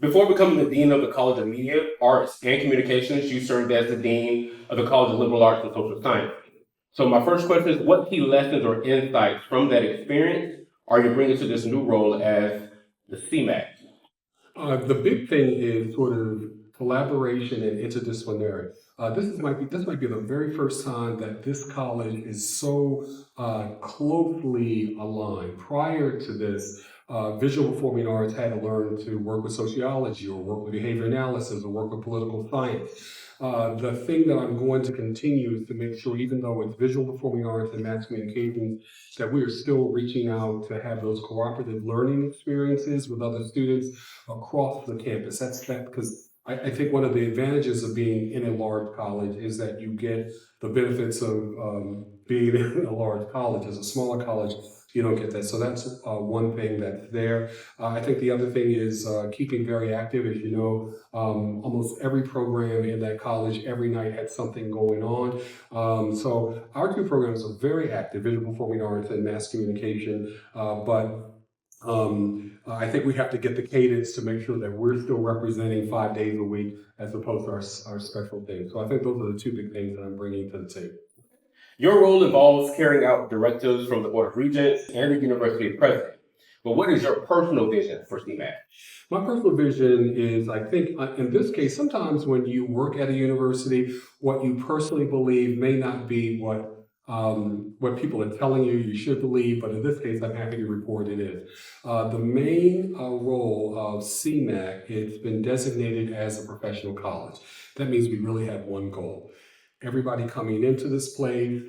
Before becoming the Dean of the College of Media, Arts, and Communications, you served as the Dean of the College of Liberal Arts and Social Science. So my first question is, what key lessons or insights from that experience are you bringing to this new role as the CMAC? The big thing is sort of collaboration and interdisciplinary. This might be the very first time that this college is so closely aligned. Prior to this, visual performing arts had to learn to work with sociology or work with behavior analysis or work with political science. The thing that I'm going to continue is to make sure, even though it's visual performing arts and mass communications, that we are still reaching out to have those cooperative learning experiences with other students across the campus. That's that because I think one of the advantages of being in a large college is that you get the benefits of being in a large college. As a smaller college, you don't get that. So that's one thing that's there. I think the other thing is keeping very active. As you know, almost every program in that college every night had something going on. So our two programs are very active: visual performing arts and mass communication. But I think we have to get the cadence to make sure that we're still representing 5 days a week as opposed to our special days. So I think those are the two big things that I'm bringing to the table. Your role involves carrying out directives from the Board of Regents and the University President. But what is your personal vision for CMAC? My personal vision is, I think, in this case, sometimes when you work at a university, what you personally believe may not be what people are telling you should believe, but in this case, I'm happy to report it is. The main role of CMAC, it's been designated as a professional college. That means we really have one goal. Everybody coming into this place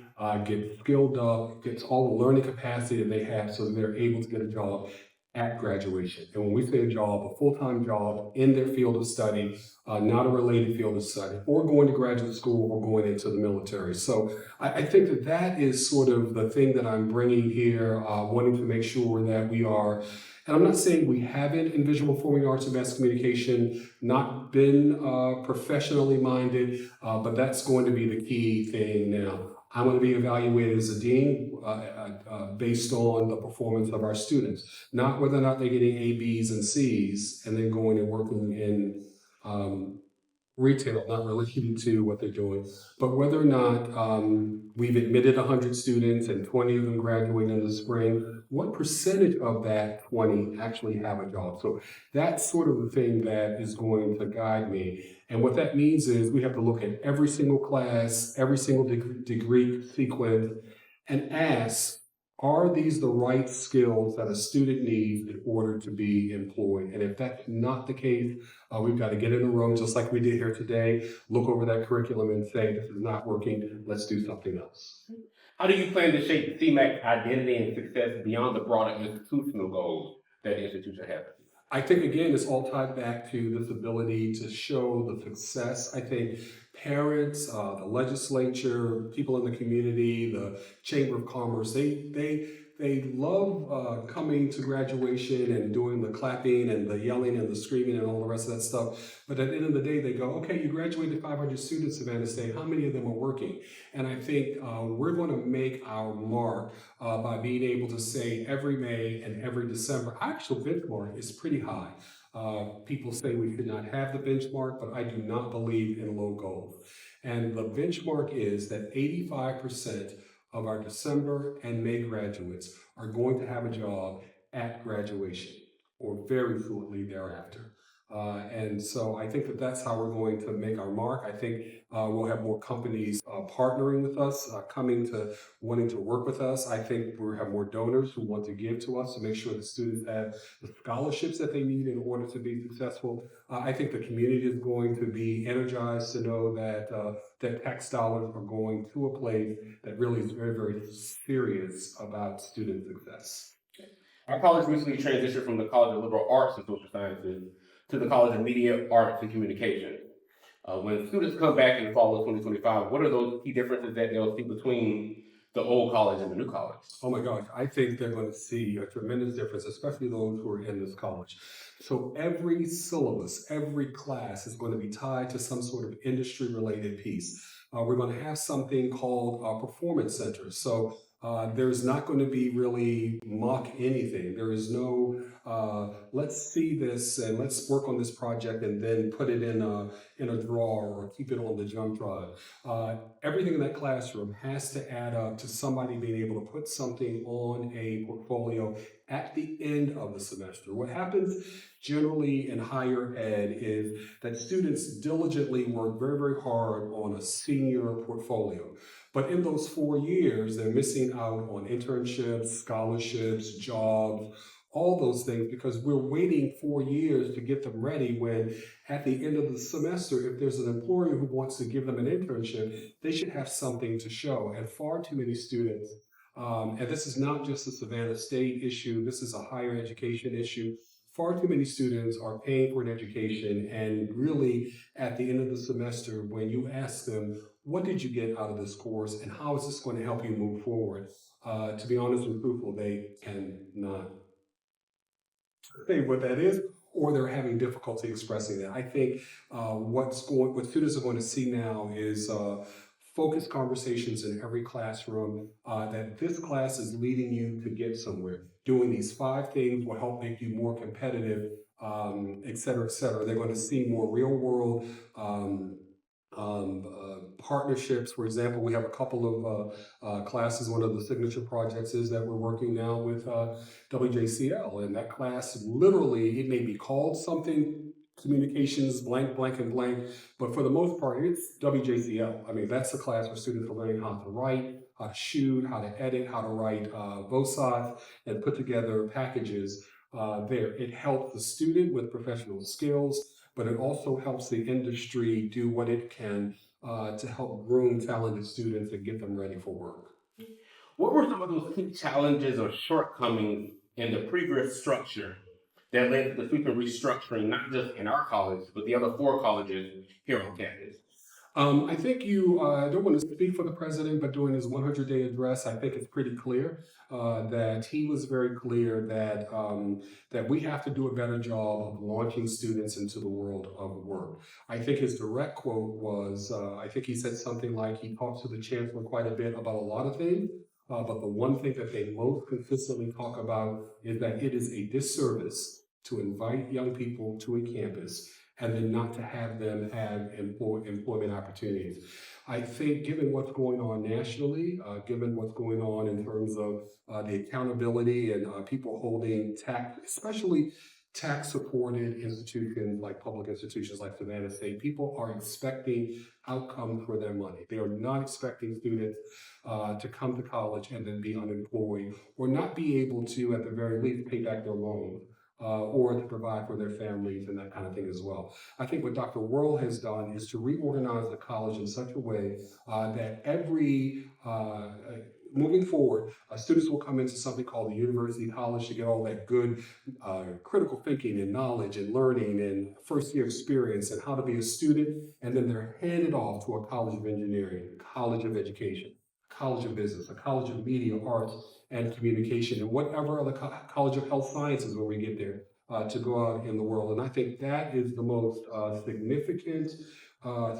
gets skilled up, gets all the learning capacity that they have so they're able to get a job at graduation. And when we say a job, a full-time job in their field of study, not a related field of study, or going to graduate school or going into the military. So I think that that is sort of the thing that I'm bringing here, wanting to make sure that we are, and I'm not saying we haven't in visual performing arts and mass communication not been professionally minded, but that's going to be the key thing now. I'm going to be evaluated as a dean based on the performance of our students, not whether or not they're getting A, B's, and C's, and then going and working in retail, not related to what they're doing, but whether or not we've admitted 100 students and 20 of them graduate in the spring, what percentage of that 20 actually have a job? So that's sort of the thing that is going to guide me. And what that means is we have to look at every single class, every single degree sequence, and ask, are these the right skills that a student needs in order to be employed? And if that's not the case, we've got to get in a room, just like we did here today, look over that curriculum and say, this is not working, let's do something else. How do you plan to shape CMAC's identity and success beyond the broader institutional goals that the institution has? I think, again, it's all tied back to this ability to show the success. I think parents, the legislature, people in the community, the Chamber of Commerce, they love coming to graduation and doing the clapping and the yelling and the screaming and all the rest of that stuff. But at the end of the day, they go, okay, you graduated 500 students, Savannah State. How many of them are working? And I think we're going to make our mark by being able to say every May and every December. Our actual benchmark is pretty high. People say we could not have the benchmark, but I do not believe in low goals. And the benchmark is that 85% of our December and May graduates are going to have a job at graduation or very shortly thereafter. And so I think that that's how we're going to make our mark. I think we'll have more companies partnering with us, coming to wanting to work with us. I think we'll have more donors who want to give to us to make sure that students have the scholarships that they need in order to be successful. I think the community is going to be energized to know that that tax dollars are going to a place that really is very, very serious about student success. Our college recently transitioned from the College of Liberal Arts and Social Sciences to the College of Media, Arts, and Communication. When students come back in the fall of 2025, what are those key differences that they'll see between the old college and the new college? Oh my gosh, I think they're going to see a tremendous difference, especially those who are in this college. So every syllabus, every class is going to be tied to some sort of industry-related piece. We're going to have something called performance centers. So There's not going to be really mock anything. There is no, let's see this and let's work on this project and then put it in a drawer or keep it on the jump drive. Everything in that classroom has to add up to somebody being able to put something on a portfolio at the end of the semester. What happens generally in higher ed is that students diligently work very, very hard on a senior portfolio. But in those 4 years, they're missing out on internships, scholarships, jobs, all those things because we're waiting 4 years to get them ready when at the end of the semester, if there's an employer who wants to give them an internship, they should have something to show. And far too many students, and this is not just a Savannah State issue, this is a higher education issue. Far too many students are paying for an education, and really at the end of the semester, when you ask them, what did you get out of this course and how is this going to help you move forward? To be honest and truthful, they cannot say what that is, or they're having difficulty expressing that. I think what students are going to see now is focused conversations in every classroom, that this class is leading you to get somewhere. Doing these 5 things will help make you more competitive, et cetera, et cetera. They're going to see more real world partnerships. For example, we have a couple of classes. One of the signature projects is that we're working now with WJCL, and that class literally, it may be called something communications blank, blank, and blank, but for the most part, it's WJCL. I mean, that's the class where students are learning how to write, how to shoot, how to edit, how to write VOSOT, and put together packages there. It helps the student with professional skills, but it also helps the industry do what it can to help groom talented students and get them ready for work. What were some of those key challenges or shortcomings in the previous structure that led to the sweeping restructuring, not just in our college, but the other 4 colleges here on campus? I think I don't want to speak for the president, but during his 100-day address, I think it's pretty clear that he was very clear that we have to do a better job of launching students into the world of work. I think his direct quote was, I think he said something like he talks to the chancellor quite a bit about a lot of things, but the one thing that they most consistently talk about is that it is a disservice to invite young people to a campus and then not to have them have employment opportunities. I think given what's going on nationally, given what's going on in terms of the accountability and people holding tax, especially tax-supported institutions like public institutions like Savannah State, people are expecting outcomes for their money. They are not expecting students to come to college and then be unemployed or not be able to, at the very least, pay back their loans. Or to provide for their families and that kind of thing as well. I think what Dr. Worrell has done is to reorganize the college in such a way that moving forward, students will come into something called the University College to get all that good critical thinking and knowledge and learning and first-year experience and how to be a student, and then they're handed off to a college of engineering, college of education, college of business, a college of media, arts, and communication, and whatever other college of health sciences when we get there to go out in the world. And I think that is the most significant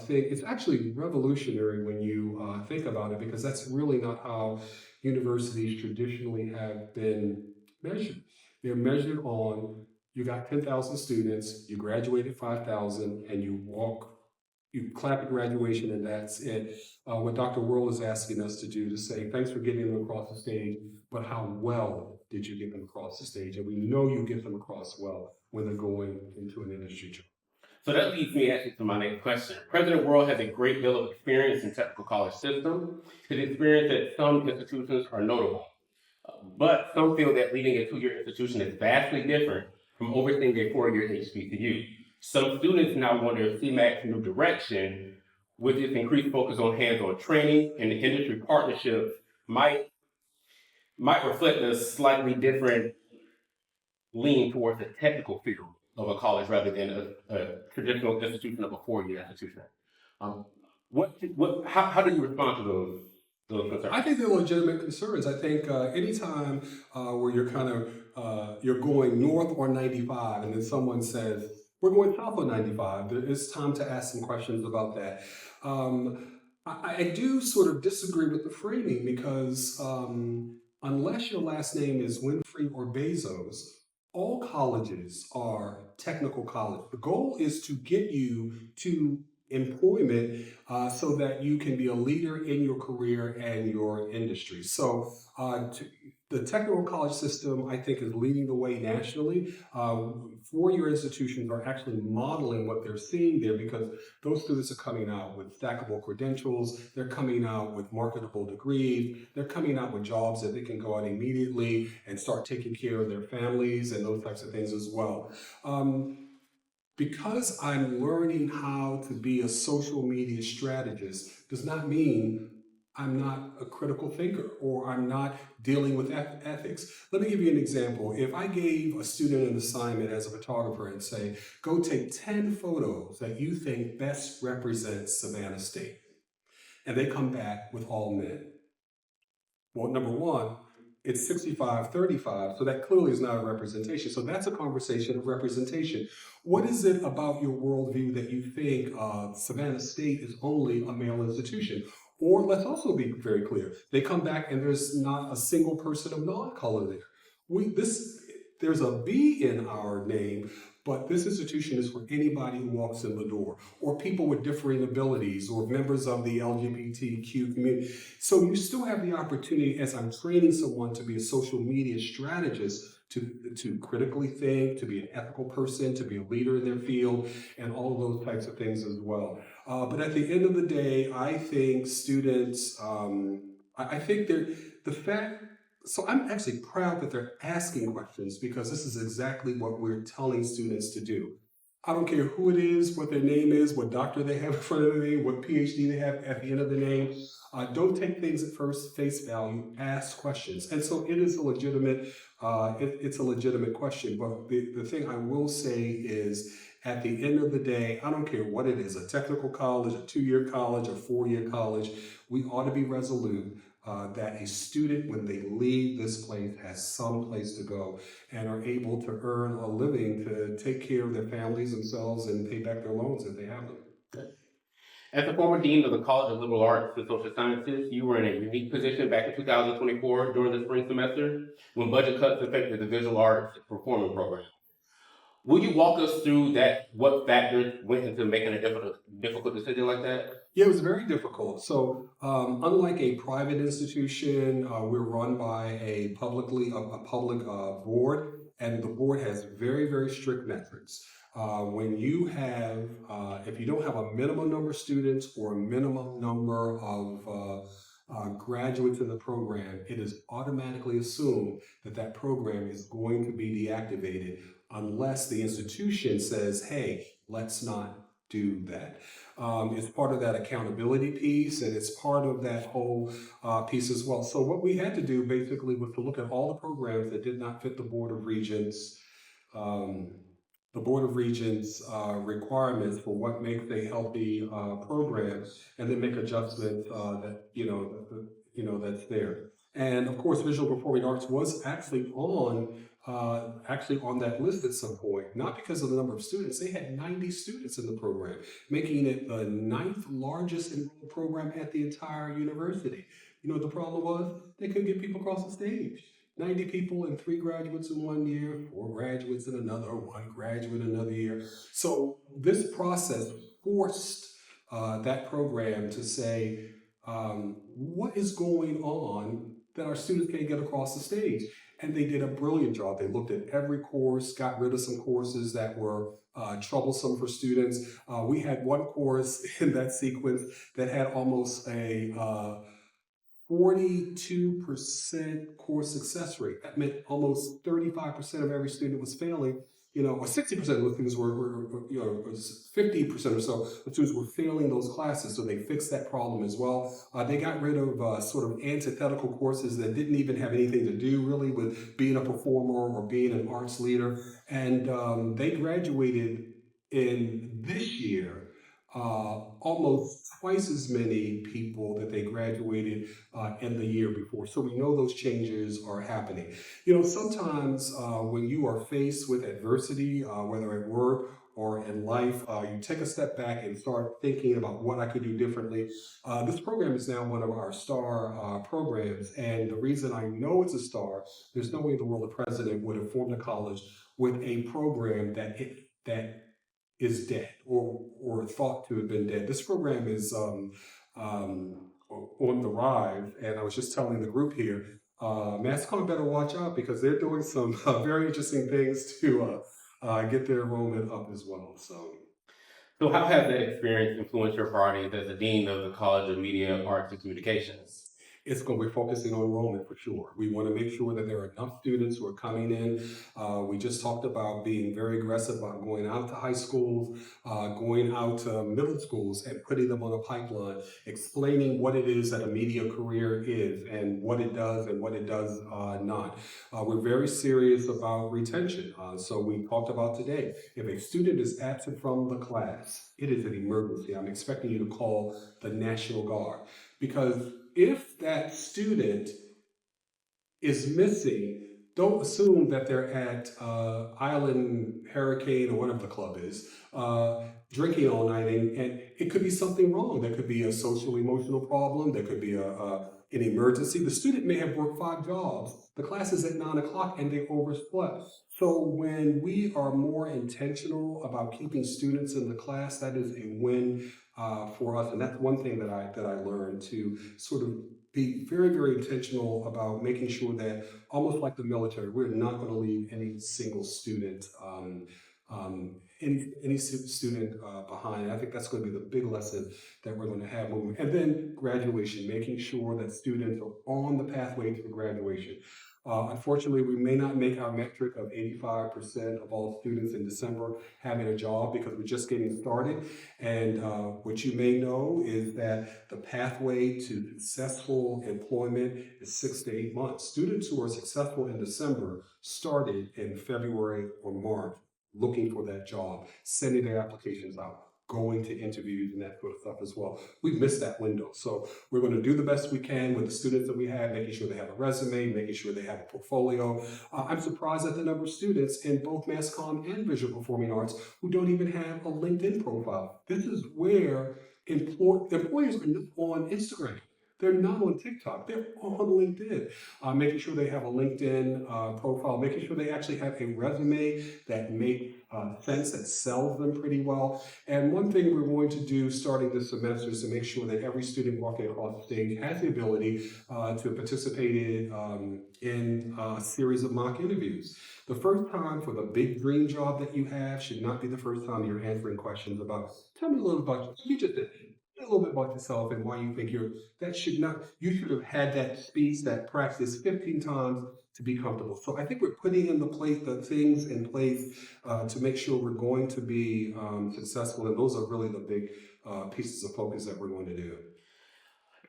thing. It's actually revolutionary when you think about it, because that's really not how universities traditionally have been measured. They're measured on, you got 10,000 students, you graduated 5,000, and you clap at graduation, and that's it. What Dr. Worrell is asking us to do to say, thanks for getting them across the stage, but how well did you get them across the stage? And we know you get them across well when they're going into an industry job. So that leads me actually to my next question. President Worrell has a great deal of experience in technical college system. His experience at some institutions are notable, but some feel that leading a 2-year institution is vastly different from overseeing a 4-year HBCU. Some students now wonder if CMAC's new direction, with its increased focus on hands-on training and industry partnerships, might reflect a slightly different lean towards the technical field of a college rather than a traditional institution of a 4-year institution. How do you respond to those concerns? I think they're legitimate concerns. I think anytime where you're kind of you're going north on 95, and then someone says we're going south on 95, it's time to ask some questions about that. I do sort of disagree with the framing because unless your last name is Winfrey or Bezos, all colleges are technical college. The goal is to get you to employment so that you can be a leader in your career and your industry. So, the technical college system, I think, is leading the way nationally. Four-year institutions are actually modeling what they're seeing there because those students are coming out with stackable credentials. They're coming out with marketable degrees. They're coming out with jobs that they can go out immediately and start taking care of their families and those types of things as well. Um, because I'm learning how to be a social media strategist does not mean I'm not a critical thinker or I'm not dealing with ethics. Let me give you an example. If I gave a student an assignment as a photographer and say, go take 10 photos that you think best represent Savannah State, and they come back with all men. Well, number one, it's 65-35, so that clearly is not a representation. So that's a conversation of representation. What is it about your worldview that you think Savannah State is only a male institution? Or let's also be very clear: they come back and there's not a single person of non-color there. There's a B in our name, but this institution is for anybody who walks in the door, or people with differing abilities, or members of the LGBTQ community. So you still have the opportunity, as I'm training someone to be a social media strategist, to critically think, to be an ethical person, to be a leader in their field, and all of those types of things as well. But at the end of the day, I think students, I think they're, the fact, so I'm actually proud that they're asking questions because this is exactly what we're telling students to do. I don't care who it is, what their name is, what doctor they have in front of their name, what PhD they have at the end of the name. Don't take things at first face value. Ask questions, and so it is a legitimate. It's a legitimate question. But the thing I will say is, at the end of the day, I don't care what it is: a technical college, a 2-year college, a 4-year college. We ought to be resolute that a student, when they leave this place, has some place to go and are able to earn a living to take care of their families, themselves, and pay back their loans if they have them. As the former dean of the College of Liberal Arts and Social Sciences, you were in a unique position back in 2024 during the spring semester when budget cuts affected the visual arts performing program. Will you walk us through that? What factors went into making a difficult decision like that? Yeah, it was very difficult. So, unlike a private institution, we're run by a public board, and the board has very, very strict metrics. When you have, if you don't have a minimum number of students or a minimum number of graduates in the program, it is automatically assumed that that program is going to be deactivated unless the institution says, "Hey, let's not do that." It's part of that accountability piece, and it's part of that whole piece as well. So what we had to do basically was to look at all the programs that did not fit um, the Board of Regents requirements for what makes a healthy program, and then make adjustments that that's there. And of course, visual performing arts was actually on that list at some point, not because of the number of students. They had 90 students in the program, making it the 9th largest enrolled program at the entire university. You know what the problem was? They couldn't get people across the stage. 90 people and 3 graduates in 1 year, 4 graduates in another, 1 graduate another year. So this process forced that program to say, what is going on that our students can't get across the stage? And they did a brilliant job. They looked at every course, got rid of some courses that were troublesome for students. We had one course in that sequence that had almost a 42% course success rate. That meant almost 35% of every student was failing, or 60% of the students were 50% or so the students were failing those classes. So they fixed that problem as well. They got rid of sort of antithetical courses that didn't even have anything to do really with being a performer or being an arts leader. And they graduated in this year almost twice as many people that they graduated in the year before. So we know those changes are happening. Sometimes when you are faced with adversity, whether at work or in life, you take a step back and start thinking about what I could do differently. This program is now one of our star programs, and the reason I know it's a star, there's no way in the world the president would have formed a college with a program that is dead or thought to have been dead. This program is on the rise, and I was just telling the group here, MassCon better watch out because they're doing some very interesting things to get their enrollment up as well. So how has that experience influenced your priorities as the Dean of the College of Media, Arts, and Communications? It's going to be focusing on enrollment for sure. We want to make sure that there are enough students who are coming in. We just talked about being very aggressive about going out to high schools, going out to middle schools and putting them on a pipeline, explaining what it is that a media career is and what it does and what it does not. We're very serious about retention. So we talked about today, if a student is absent from the class, it is an emergency. I'm expecting you to call the National Guard because if that student is missing, don't assume that they're at Island Hurricane or whatever the club is, drinking all night, and it could be something wrong. There could be a social emotional problem. There could be an emergency. The student may have worked 5 jobs. The class is at 9 o'clock and they overslept. So when we are more intentional about keeping students in the class, that is a win for us. And that's one thing that I learned, to sort of be very, very intentional about making sure that, almost like the military, we're not going to leave any single student student behind. And I think that's going to be the big lesson that we're going to have moving. And then graduation, making sure that students are on the pathway to graduation. Unfortunately, we may not make our metric of 85% of all students in December having a job because we're just getting started. And what you may know is that the pathway to successful employment is 6 to 8 months. Students who are successful in December started in February or March looking for that job, sending their applications out, going to interviews and that sort of stuff as well. We've missed that window. So we're going to do the best we can with the students that we have, making sure they have a resume, making sure they have a portfolio. I'm surprised at the number of students in both mass comm and visual performing arts who don't even have a LinkedIn profile. This is where employers are not on Instagram. They're not on TikTok. They're on LinkedIn. Making sure they have a LinkedIn profile, making sure they actually have a resume that makes sense, that sells them pretty well. And one thing we're going to do starting this semester is to make sure that every student walking across the stage has the ability to participate in a series of mock interviews. The first time for the big dream job that you have should not be the first time you're answering questions about, tell me a little about you just did. A little bit about yourself and why you think you should have had that speech, that practice 15 times to be comfortable. So I think we're putting the things in place to make sure we're going to be successful. And those are really the big pieces of focus that we're going to do.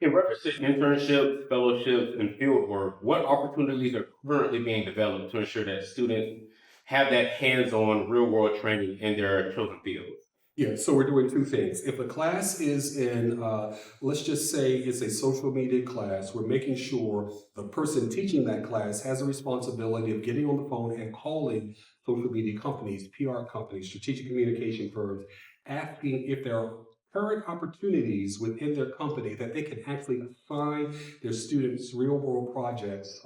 In reference to internships, fellowships, and fieldwork, what opportunities are currently being developed to ensure that students have that hands-on real-world training in their chosen fields? Yeah, so we're doing 2 things. If a class is in, let's just say it's a social media class, we're making sure the person teaching that class has a responsibility of getting on the phone and calling social media companies, PR companies, strategic communication firms, asking if there are current opportunities within their company that they can actually assign their students real world projects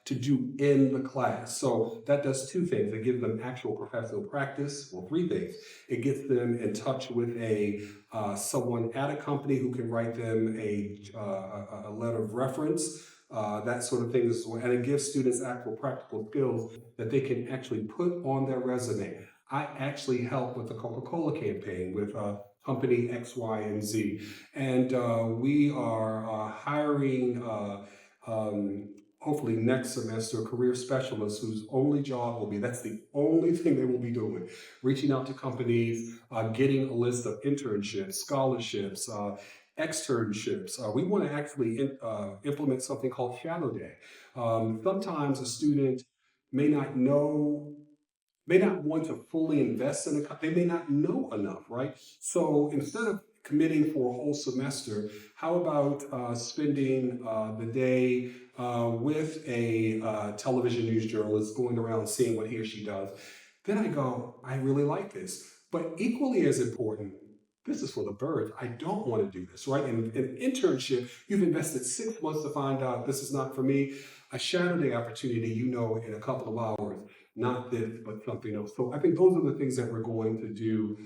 to do in the class. So that does 2 things. It gives them actual professional practice, well, 3 things. It gets them in touch with someone at a company who can write them a letter of reference, that sort of thing as well. And it gives students actual practical skills that they can actually put on their resume. I actually helped with the Coca-Cola campaign with company X, Y, and Z. And we are hiring hopefully next semester, career specialists whose only job will be, that's the only thing they will be doing, reaching out to companies, getting a list of internships, scholarships, externships. We want to actually implement something called Shadow Day. Sometimes a student may not want to fully invest in they may not know enough, right? So instead of committing for a whole semester, how about spending the day with a television news journalist, going around seeing what he or she does? Then I go, I really like this. But equally as important, this is for the birds. I don't want to do this, right? In an internship, you've invested 6 months to find out this is not for me. A shadow day opportunity, in a couple of hours, not this, but something else. So I think those are the things that we're going to do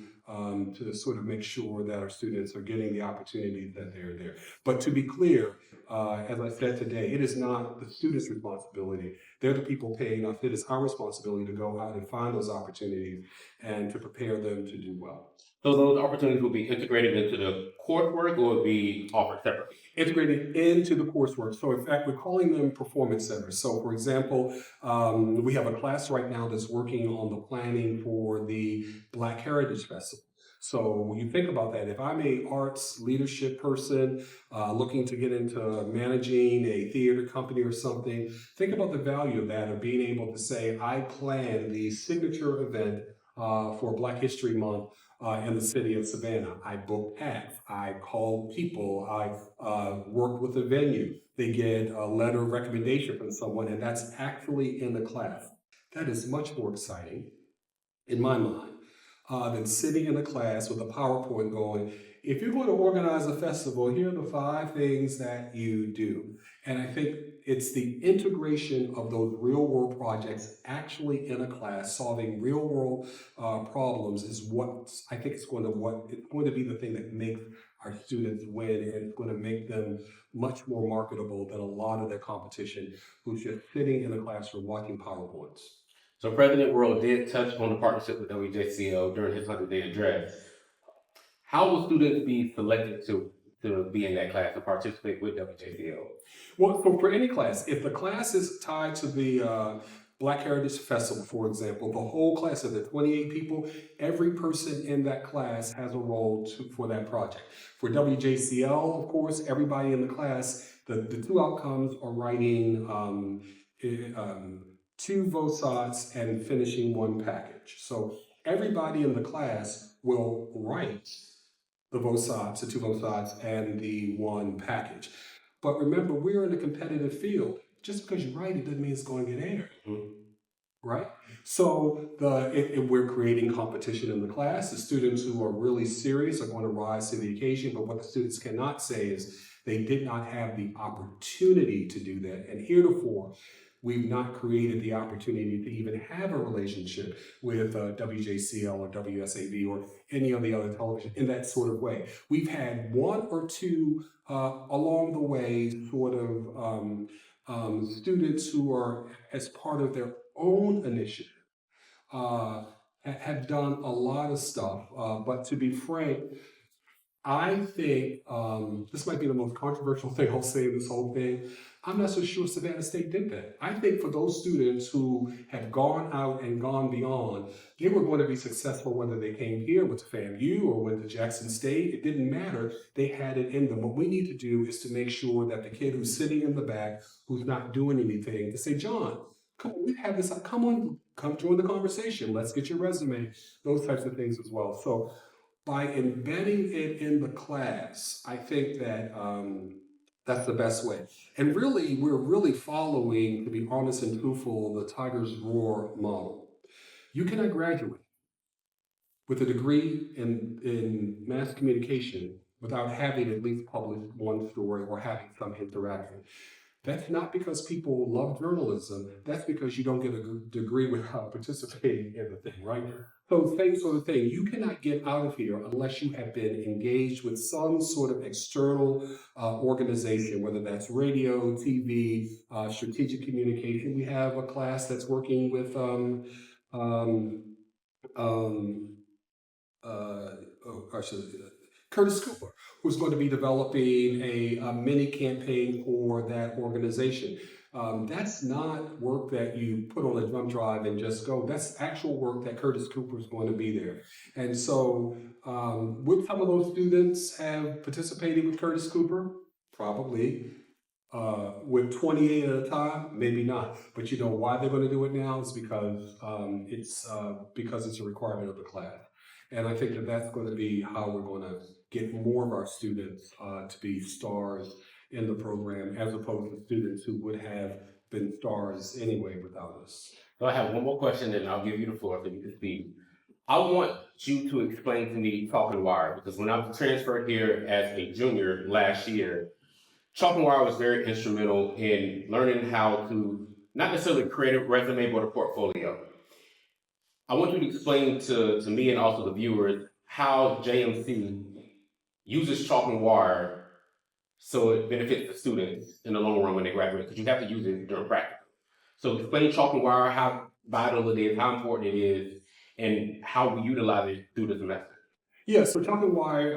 to sort of make sure that our students are getting the opportunities that they're there. But to be clear, as I said today, it is not the students' responsibility. They're the people paying us. It is our responsibility to go out and find those opportunities and to prepare them to do well. So those opportunities will be integrated into the coursework or will be offered separately? Integrated into the coursework. So in fact, we're calling them performance centers. So for example, we have a class right now that's working on the planning for the Black Heritage Festival. So when you think about that, if I'm a arts leadership person looking to get into managing a theater company or something, think about the value of that, of being able to say, I plan the signature event for Black History Month in the city of Savannah. I booked acts. I called people. I worked with the venue. They get a letter of recommendation from someone, and that's actually in the class. That is much more exciting, in my mind, than sitting in a class with a PowerPoint going, if you're going to organize a festival, here are the 5 things that you do. And I think it's the integration of those real world projects actually in a class, solving real world problems is what I think it's going to be the thing that makes our students win, and it's going to make them much more marketable than a lot of their competition who's just sitting in the classroom watching PowerPoints. So President World did touch on the partnership with WJCO during his 100-day address. How will students be selected to be in that class and participate with WJCO? Well, for any class, if the class is tied to the Black Heritage Festival, for example, the whole class of the 28 people, every person in that class has a role for that project. For WJCL, of course, everybody in the class, the 2 outcomes are writing 2 VOSOTs and finishing 1 package. So everybody in the class will write the 2 VOSOTs, and the 1 package. But remember, we're in a competitive field. Just because you write it doesn't mean it's going to get aired, right? So we're creating competition in the class. The students who are really serious are going to rise to the occasion, but what the students cannot say is they did not have the opportunity to do that. And heretofore, we've not created the opportunity to even have a relationship with WJCL or WSAV or any of the other television in that sort of way. We've had 1 or 2 along the way sort of students who are, as part of their own initiative, have done a lot of stuff. But to be frank, I think this might be the most controversial thing I'll say in this whole thing. I'm not so sure Savannah State did that. I think for those students who have gone out and gone beyond, they were going to be successful whether they came here with FAMU or went to Jackson State. It didn't matter. They had it in them. What we need to do is to make sure that the kid who's sitting in the back, who's not doing anything, to say, John, come on, we have this. Come on, come join the conversation. Let's get your resume. Those types of things as well. So by embedding it in the class, I think that that's the best way. And really, we're really following, to be honest and truthful, the Tiger's Roar model. You cannot graduate with a degree in mass communication without having at least published 1 story or having some interaction. That's not because people love journalism. That's because you don't get a degree without participating in the thing, right? So same sort of thing. You cannot get out of here unless you have been engaged with some sort of external organization, whether that's radio, TV, strategic communication. We have a class that's working with Curtis Cooper, who's going to be developing a mini campaign for that organization. That's not work that you put on a drum drive and just go. That's actual work that Curtis Cooper is going to be there. And so would some of those students have participated with Curtis Cooper? Probably. With 28 at a time, maybe not. But you know why they're going to do it now is because it's a requirement of the class. And I think that that's going to be how we're going to get more of our students to be stars in the program, as opposed to students who would have been stars anyway without us. So I have one more question, and I'll give you the floor so you can speak. I want you to explain to me chalk and wire because when I was transferred here as a junior last year, chalk and wire was very instrumental in learning how to not necessarily create a resume but a portfolio. I want you to explain to me and also the viewers how JMC uses chalk and wire so it benefits the students in the long run when they graduate because you have to use it during practice. So explain chalk and wire, how vital it is, how important it is, and how we utilize it through the semester. Yeah, so chalk and wire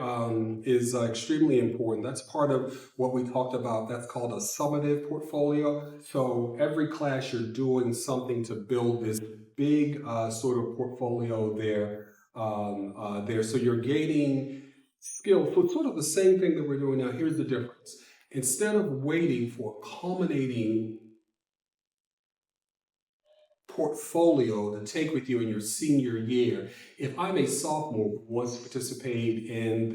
is extremely important. That's part of what we talked about. That's called a summative portfolio. So every class you're doing something to build this big sort of portfolio there. So you're gaining skills. So it's sort of the same thing that we're doing now. Here's the difference. Instead of waiting for culminating portfolio to take with you in your senior year. If I'm a sophomore who wants to participate in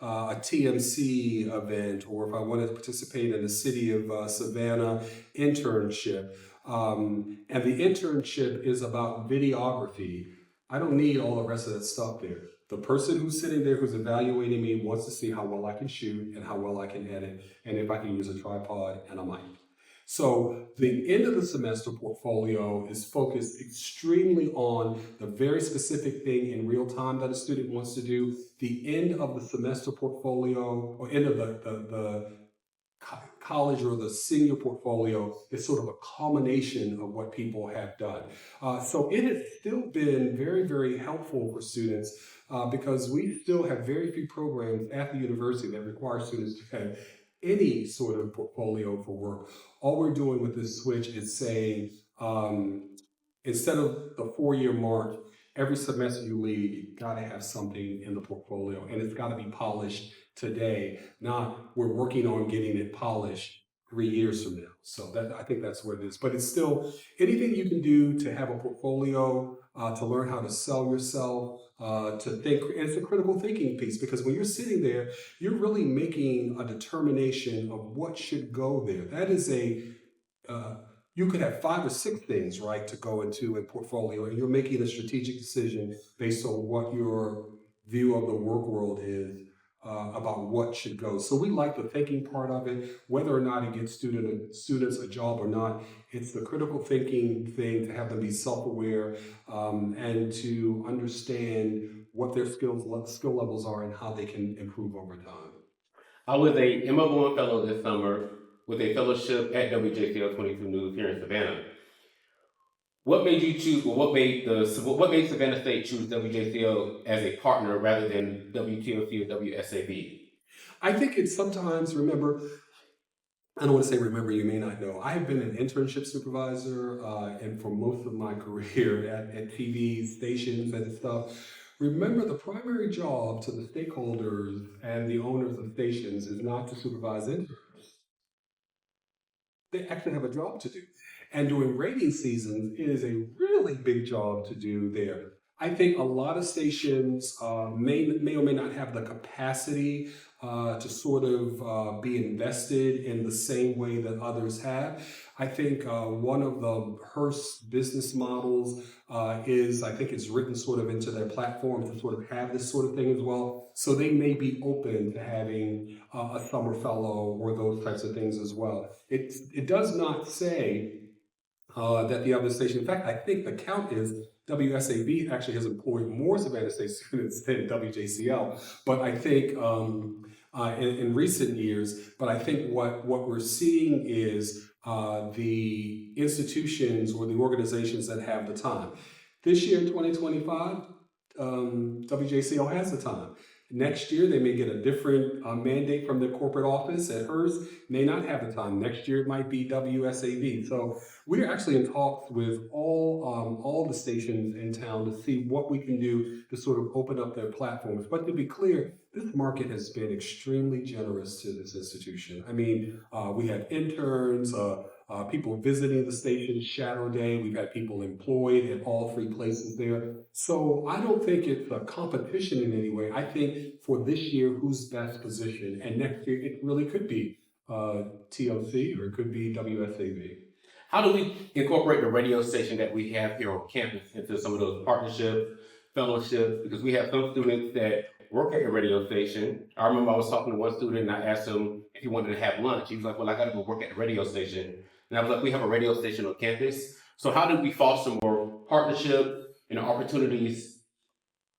a TMC event, or if I wanted to participate in the City of Savannah internship, and the internship is about videography, I don't need all the rest of that stuff there. The person who's sitting there who's evaluating me wants to see how well I can shoot and how well I can edit, and if I can use a tripod and a mic. So the end of the semester portfolio is focused extremely on the very specific thing in real time that a student wants to do. The end of the semester portfolio or end of the college or the senior portfolio is sort of a culmination of what people have done. So it has still been very, very helpful for students because we still have very few programs at the university that require students to have any sort of portfolio for work. All we're doing with this switch is saying, instead of the 4-year mark, every semester you leave, you got to have something in the portfolio, and it's got to be polished today. Not we're working on getting it polished 3 years from now. So that I think that's what it is. But it's still anything you can do to have a portfolio, to learn how to sell yourself, to think. And it's a critical thinking piece because when you're sitting there, you're really making a determination of what should go there. That is uh, you could have 5 or 6 things, right, to go into a portfolio, and you're making a strategic decision based on what your view of the work world is about what should go. So we like the thinking part of it, whether or not it gets students a job or not. It's the critical thinking thing to have them be self-aware and to understand what their skill levels are and how they can improve over time. I was a MO1 fellow this summer with a fellowship at WJCL 22 News here in Savannah. What made you choose, or what made Savannah State choose WJCL as a partner rather than WTOC or WSAB? I think it's sometimes, remember, I don't want to say remember, you may not know. I have been an internship supervisor and for most of my career at TV stations and stuff. Remember, the primary job to the stakeholders and the owners of stations is not to supervise interns. They actually have a job to do. And during rating seasons, it is a really big job to do there. I think a lot of stations may or may not have the capacity to sort of be invested in the same way that others have. I think one of the Hearst business models is, I think it's written sort of into their platform to sort of have this sort of thing as well. So they may be open to having a summer fellow or those types of things as well. It does not say that the other station, in fact, I think the count is WSAB actually has employed more Savannah State students than WJCL. But I think in recent years, but I think what we're seeing is the institutions or the organizations that have the time. This year in 2025, WJCL has the time. Next year, they may get a different mandate from the corporate office at Hearst, may not have the time. Next year, it might be WSAB. So we're actually in talks with all the stations in town to see what we can do to sort of open up their platforms. But to be clear, this market has been extremely generous to this institution. I mean, we have interns, people visiting the station shadow day. We've had people employed at all 3 places there. So I don't think it's a competition in any way. I think for this year, who's best positioned, and next year it really could be TLC or it could be WSAV. How do we incorporate the radio station that we have here on campus into some of those partnerships fellowships, because we have some students that work at the radio station. I remember I was talking to one student and I asked him if he wanted to have lunch. He was like, "Well, I got to go work at the radio station." And I was like, "We have a radio station on campus. So how do we foster more partnership and opportunities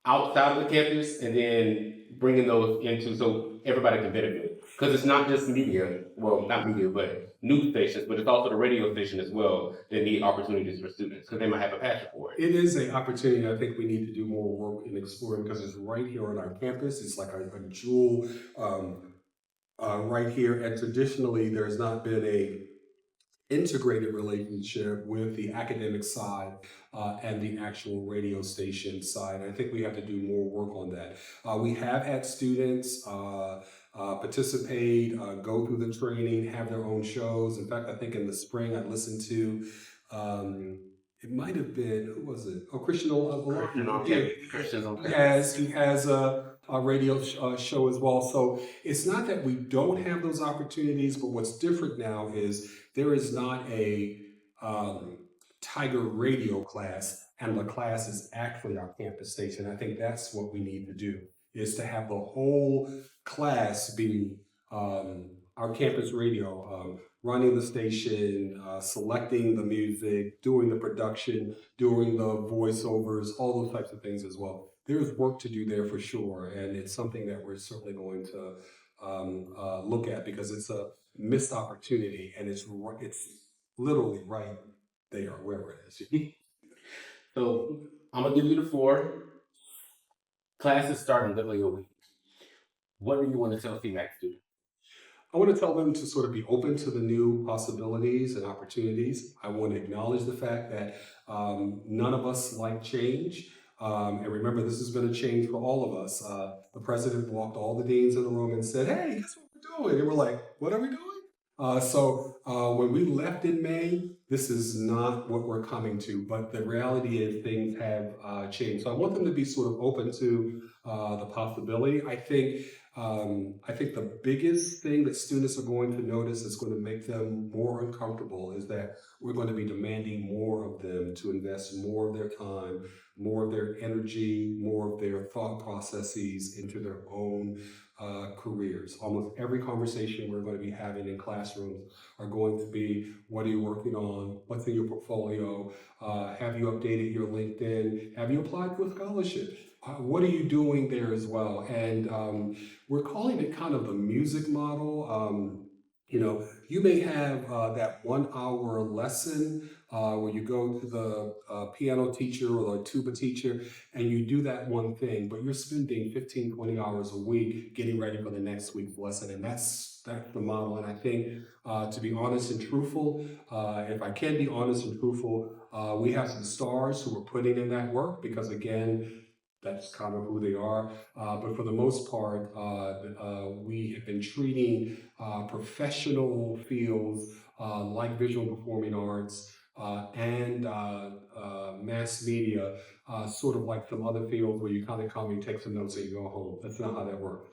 outside of the campus, and then bringing those into so everybody can benefit? Because it's not just media, well, not media, but news stations, but it's also the radio station as well that need opportunities for students because they might have a passion for it." It is an opportunity I think we need to do more work in exploring because it's right here on our campus. It's like a jewel right here. And traditionally, there's not been a integrated relationship with the academic side and the actual radio station side. I think we have to do more work on that. We have had students participate, go through the training, have their own shows. In fact, I think in the spring I listened to. Um, it might have been, who was it? Oh, Christian Christian on campus. Christians on campus. He has a radio show as well. So it's not that we don't have those opportunities, but what's different now is there is not a Tiger radio class, and the class is actually our campus station. I think that's what we need to do, is to have the whole class be our campus radio, running the station, selecting the music, doing the production, doing the voiceovers, all those types of things as well. There's work to do there for sure, and it's something that we're certainly going to look at because it's a missed opportunity, and it's literally right there, wherever it is. So I'm gonna give you the floor. Classes start in literally a week. What do you want to tell CMAC students? I want to tell them to sort of be open to the new possibilities and opportunities. I want to acknowledge the fact that none of us like change. And remember, this has been a change for all of us. The president walked all the deans in the room and said, "Hey, guess what we're doing?" And we're like, "What are we doing?" When we left in May, this is not what we're coming to. But the reality is things have changed. So I want them to be sort of open to the possibility. I think the biggest thing that students are going to notice is going to make them more uncomfortable is that we're going to be demanding more of them to invest more of their time, more of their energy, more of their thought processes into their own careers. Almost every conversation we're going to be having in classrooms are going to be, what are you working on? What's in your portfolio? Have you updated your LinkedIn? Have you applied for a scholarship? What are you doing there as well? And we're calling it kind of the music model. You may have that 1 hour lesson where you go to the piano teacher or the tuba teacher and you do that one thing, but you're spending 15, 20 hours a week getting ready for the next week's lesson. And that's the model. And I think, to be honest and truthful, if I can be honest and truthful, we have some stars who are putting in that work because, again, that's kind of who they are. But for the most part, we have been treating professional fields like visual performing arts and mass media sort of like some other fields where you kind of come and take some notes and you go home. That's not how that works.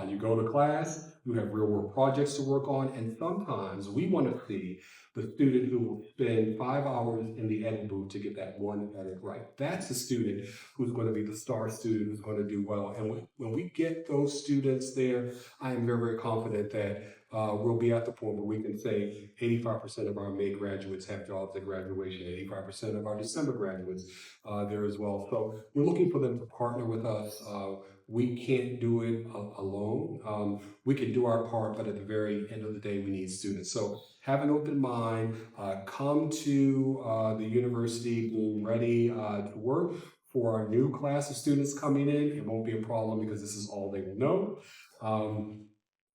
You go to class, you have real world projects to work on, and sometimes we want to see the student who will spend 5 hours in the edit booth to get that one edit right. That's the student who's going to be the star student who's going to do well. And when we get those students there, I am very, very confident that we'll be at the point where we can say 85% of our May graduates have jobs at graduation, 85% of our December graduates there as well. So we're looking for them to partner with us. We can't do it alone. We can do our part, but at the very end of the day, we need students. So have an open mind, come to the university being ready to work. For our new class of students coming in, it won't be a problem because this is all they will know.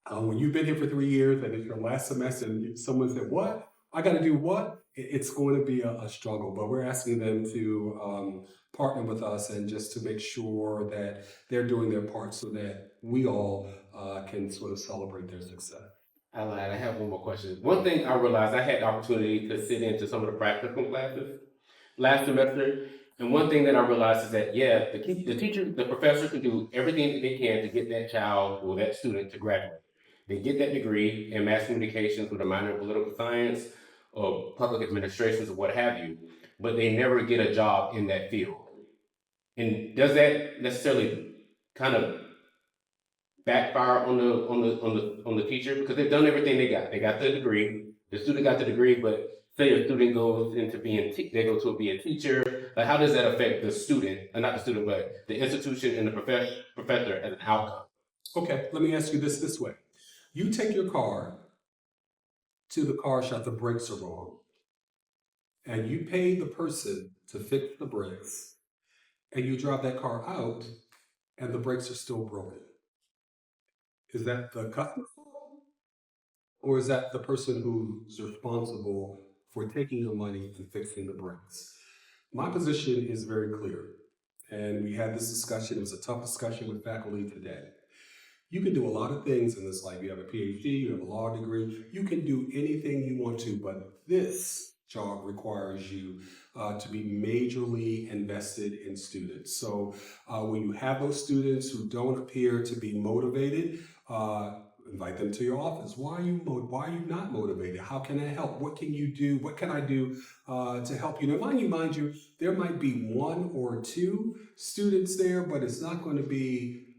When you've been here for 3 years and it's your last semester and someone said, "What? I got to do what?" It's going to be a struggle, but we're asking them to partner with us and just to make sure that they're doing their part so that we all can sort of celebrate their success. I lied. I have one more question. One thing I realized, I had the opportunity to sit into some of the practical classes last semester, and one thing that I realized is that, yeah, the teacher, the professor can do everything that they can to get that child or that student to graduate. They get that degree in mass communications with a minor in political science or public administrations or what have you, but they never get a job in that field. And does that necessarily kind of backfire on the teacher because they've done everything they got. They got the degree. The student got the degree, but say a student goes into they go to be a teacher. Like, how does that affect the student, not the student, but the institution and the professor as an outcome? Okay, let me ask you this way. You take your car to the car shop, the brakes are wrong, and you pay the person to fix the brakes, and you drive that car out, and the brakes are still broken. Is that the customer fault, or is that the person who's responsible for taking the money and fixing the brakes? My position is very clear, and we had this discussion. It was a tough discussion with faculty today. You can do a lot of things in this life. You have a PhD, you have a law degree, you can do anything you want to, but this job requires you to be majorly invested in students. So when you have those students who don't appear to be motivated, invite them to your office. Why are you not motivated? How can I help? What can you do? What can I do to help you? Now, mind you, there might be one or two students there, but it's not going to be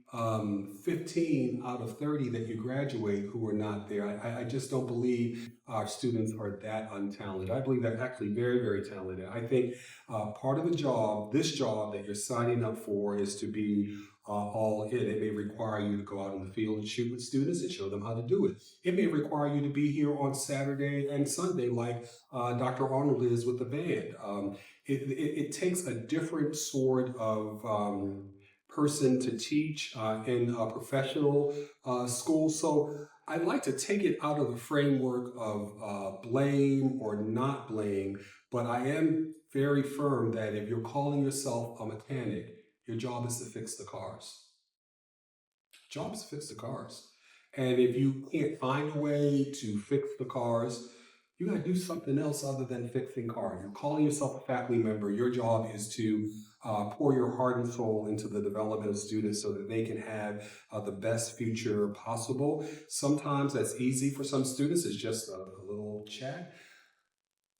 15 out of 30 that you graduate who are not there. I just don't believe our students are that untalented. I believe they're actually very, very talented. I think part of the job, this job that you're signing up for, is to be all in. It may require you to go out in the field and shoot with students and show them how to do it. It may require you to be here on Saturday and Sunday, like Dr. Arnold is with the band. It takes a different sort of person to teach in a professional school. So I like to take it out of the framework of blame or not blame, but I am very firm that if you're calling yourself a mechanic, your job is to fix the cars. Job is to fix the cars. And if you can't find a way to fix the cars, you got to do something else other than fixing cars. You're calling yourself a faculty member. Your job is to pour your heart and soul into the development of students so that they can have the best future possible. Sometimes that's easy for some students. It's just a little chat.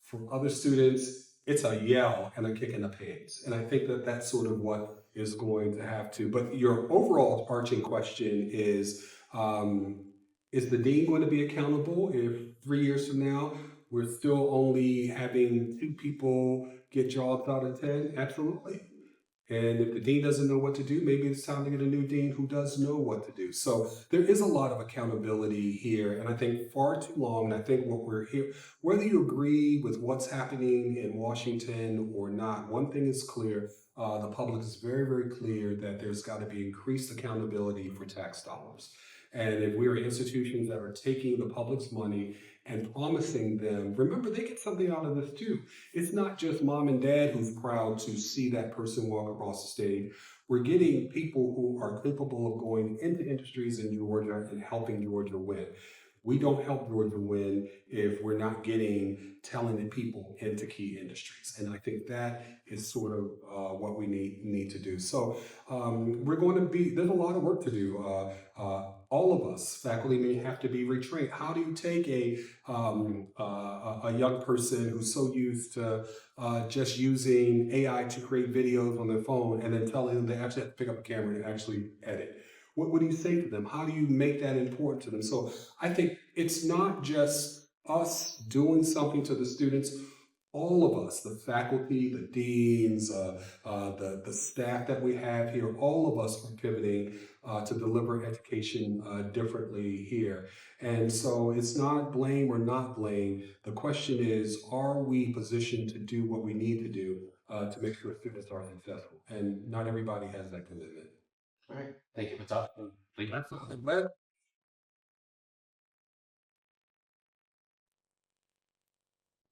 For other students, it's a yell and a kick in the pants. And I think that that's sort of what is going to have to. But your overall arching question is the dean going to be accountable if 3 years from now we're still only having 2 people get jobs out of 10? Absolutely. And if the dean doesn't know what to do, maybe it's time to get a new dean who does know what to do. So there is a lot of accountability here. And I think far too long, and I think what we're here, whether you agree with what's happening in Washington or not, one thing is clear. The public is very, very clear that there's got to be increased accountability for tax dollars. And if we are institutions that are taking the public's money and promising them, remember, they get something out of this too. It's not just mom and dad who's proud to see that person walk across the stage. We're getting people who are capable of going into industries in Georgia and helping Georgia win. We don't help Georgia win if we're not getting talented people into key industries. And I think that is sort of what we need to do. So we're going to be, there's a lot of work to do. All of us, faculty, may have to be retrained. How do you take a young person who's so used to just using AI to create videos on their phone and then telling them they actually have to pick up a camera and actually edit? What do you say to them? How do you make that important to them? So I think it's not just us doing something to the students. All of us, the faculty, the deans, the staff that we have here, all of us are pivoting to deliver education differently here. And so it's not blame or not blame. The question is, are we positioned to do what we need to do to make sure students are successful? And not everybody has that commitment. All right. Thank you for talking. That's all. I'm glad